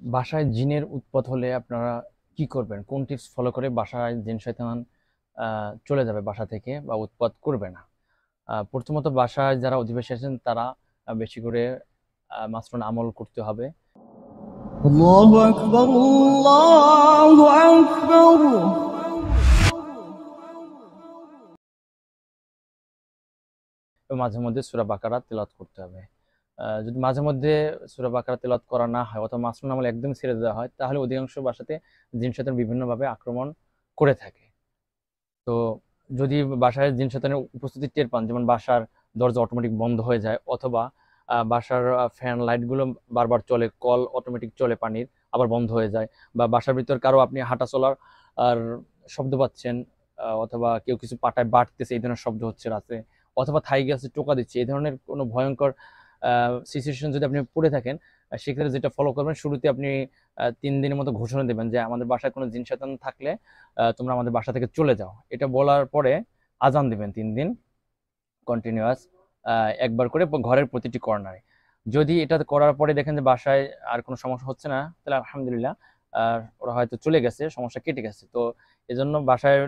বাসায় জিনের উৎপাত হলে আপনারা কি করবেন? কোন টিপস ফলো করে বাসায় জিন শয়তান চলে যাবে বাসা থেকে বা উৎপাত করবে না? প্রথমত বাসায় যারা অধিবাসী আছেন তারা বেশি করে মাসনুন আমল করতে হবে। الله أكبر الله أكبر এবং মাঝে মধ্যে সূরা বাকারা তিলাওয়াত করতে হবে। যদি মাঝে মধ্যে সূরা বাকারা তিলাওয়াত করা না হয় অথবা মাসনুন আমল একদম ছেড়ে দেওয়া হয়, তাহলে অধিকাংশ বাসাতে জিন শয়তান বিভিন্নভাবে আক্রমণ করে থাকে। তো যদি বাসায় জিন শয়তানের উপস্থিতি টের পান, যেমন বাসার দরজা অটোমেটিক বন্ধ হয়ে যায় অথবা বাসার ফ্যান লাইটগুলো বারবার চলে, কল অটোমেটিক চলে পানির, আবার বন্ধ হয়ে যায়, বা বাসার ভিতর কারো আপনি হাঁটা চলার আর শব্দ পাচ্ছেন, অথবা কেউ কিছু পাটায় বাটতেছে এই ধরনের শব্দ হচ্ছে রাতে, অথবা থাই গাছে টোকা দিচ্ছে, এই ধরনের কোনো ভয়ঙ্কর সিচুয়েশন যদি আপনি পড়ে থাকেন, সেক্ষেত্রে যেটা ফলো করবেন, শুরুতে আপনি 3 দিনের মতো ঘোষণা দেবেন যে আমাদের বাসায় কোনো জিন শয়তান থাকলে তোমরা আমাদের বাসা থেকে চলে যাও। এটা বলার পরে আজান দিবেন 3 দিন কন্টিনিউয়াস, একবার করে ঘরের প্রতিটি কর্নারে। যদি এটা করার পরে দেখেন যে বাসায় আর কোনো সমস্যা হচ্ছে না, তাহলে আলহামদুলিল্লাহ, ওরা হয়তো চলে গেছে, সমস্যা কেটে গেছে। তো এজন্য বাসায়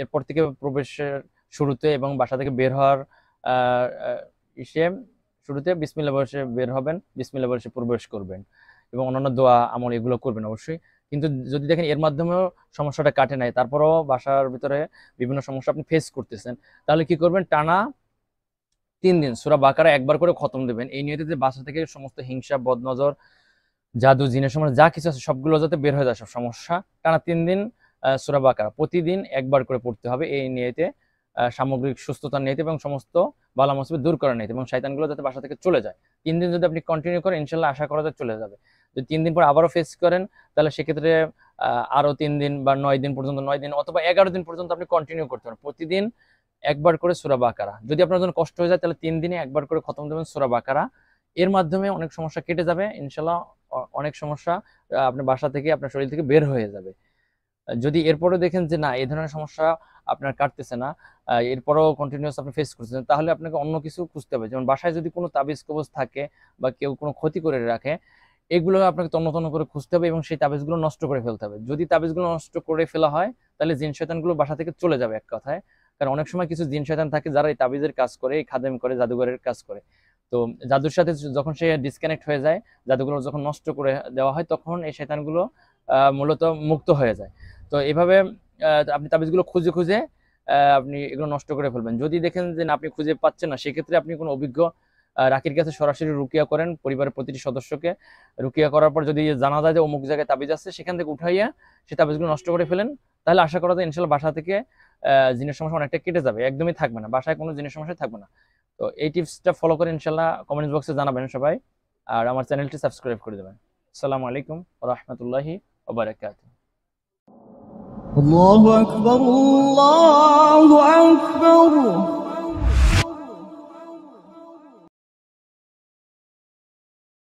এরপর থেকে প্রবেশের শুরুতে এবং বাসা থেকে বের হওয়ার আহ, আহ, ইসে শুরুতে বিসমিল্লাহ বলে বের হবেন, বিসমিল্লাহ বলে প্রবেশ করবেন, এবং অন্যান্য দোয়া আমল এগুলো করবেন অবশ্যই। কিন্তু যদি দেখেন এর মাধ্যমেও সমস্যাটা কাটে নাই, তারপরেও বাসার ভিতরে বিভিন্ন সমস্যা আপনি ফেস করতেছেন, তাহলে কি করবেন? টানা 3 দিন সূরা বাকারা একবার করে খতম দেবেন, এই নিয়তে যে বাসা থেকে সমস্ত হিংসা, বদনজর, জাদু, জিনের সমস্যা যা কিছু আছে সবগুলো যাতে বের হয়ে যায়, সব সমস্যা। টানা 3 দিন সূরা বাকারা প্রতিদিন একবার করে পড়তে হবে, এই নিয়তে, সামগ্রিক সুস্থতার নিয়তে এবং সমস্ত বালা মুসিবত দূর করার নিয়তে, এবং শয়তানগুলো যাতে বাসা থেকে চলে যায়। 3 দিন যদি আপনি কন্টিনিউ করেন, ইনশাল্লাহ আশা করা যায় চলে যাবে। যদি 3 দিন পর আবারও ফেস করেন, তাহলে সেক্ষেত্রে আরো 3 দিন বা 9 দিন পর্যন্ত, 9 দিন অথবা 11 দিন পর্যন্ত আপনি কন্টিনিউ করতে পারেন, প্রতিদিন একবার করে সূরা বাকারা। যদি আপনার জন্য কষ্ট হয়ে যায়, তাহলে 3 দিনে একবার করে খতম দেবেন সূরা বাকারা। এর মাধ্যমে অনেক সমস্যা কেটে যাবে ইনশাল্লাহ। অনেক সমস্যা আপনার বাসা থেকে, আপনার শরীর থেকে বের হয়ে যাবে। যদি এরপরও দেখেন যে না, এই ধরনের সমস্যা আপনার কাটতেছে না, এরপরও কন্টিনিউয়াস আপনি ফেস করতেছেন, তাহলে আপনাকে অন্য কিছু খুঁজতে হবে। যেমন বাসায় যদি কোনো তাবিজ কবজ থাকে বা কেউ কোনো ক্ষতি করে রাখে, এগুলো আপনাকে তন্ন তন্ন করে খুঁজতে হবে এবং সেই তাবিজগুলো নষ্ট করে ফেলতে হবে। যদি তাবিজগুলো নষ্ট করে ফেলা হয়, তাহলে জিন শয়তানগুলো বাসা থেকে চলে যাবে এক কথায়। কারণ অনেক সময় কিছু জিন শয়তান থাকে যারা এই তাবিজের কাজ করে, এই খাদেম করে, জাদুঘরের কাজ করে। তো জাদুর সাথে যখন সে ডিসকানেক্ট হয়ে যায়, জাদুগুলো যখন নষ্ট করে দেওয়া হয়, তখন এই শয়তানগুলো মূলত মুক্ত হয়ে যায়। তো এভাবে আপনি তাবিজগুলো খুঁজে খুঁজে আপনি এগুলো নষ্ট করে ফেলবেন। যদি দেখেন যে না, আপনি খুঁজে পাচ্ছেন না, সেক্ষেত্রে আপনি কোনো অভিজ্ঞ রাকির কাছে সরাসরি রুকিয়া করেন, পরিবারের প্রতিটি সদস্যকে রুকিয়া করার পর যদি জানা যায় যে অমুক জায়গায় তাবিজ আছে, সেখান থেকে উঠাইয়া সেই তাবিজগুলো নষ্ট করে ফেলেন, তাহলে আশা করা যায় ইনশাল্লাহ বাসা থেকে জিনের সমস্যা অনেকটা কেটে যাবে, একদমই থাকবে না, বাসায় কোনো জিনের সমস্যা থাকবে না। তো এই টিপসটা ফলো করে ইনশাল্লাহ কমেন্ট বক্সে জানাবেন সবাই, আর আমার চ্যানেলটি সাবস্ক্রাইব করে দেবেন। আসসালামু আলাইকুম ওয়া রাহমাতুল্লাহি ওয়া বারাকাতুহু। الله أكبر الله أكبر